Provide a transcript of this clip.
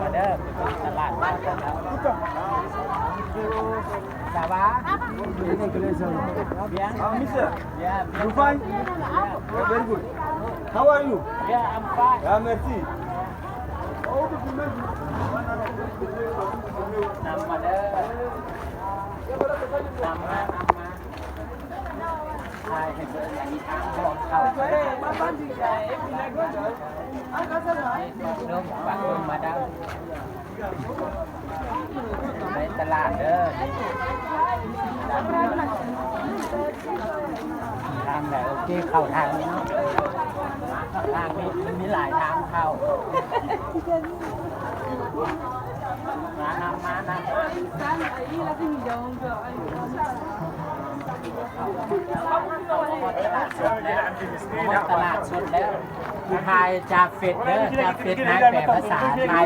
มาเด้อตลาดมาแล้วÇa va? Bien. Mister, Yeah. you fine? Yeah, very good. How are you? Yeah, I'm fine. Yeah, merci. นำมาเด้อนำมาใช่ให้เบิ่งอันนี้ทางบอกเข้าเริ่มปักลงมาดังในตลาดเด้อทางไหนโอเคเข้าทางนี้เนาะทางนี้มันมีหลายทางเข้ามานำตลาดสดแล้วผู้ไทยจากเฟซเด้อจากเฟซนะแปลภาษาไทย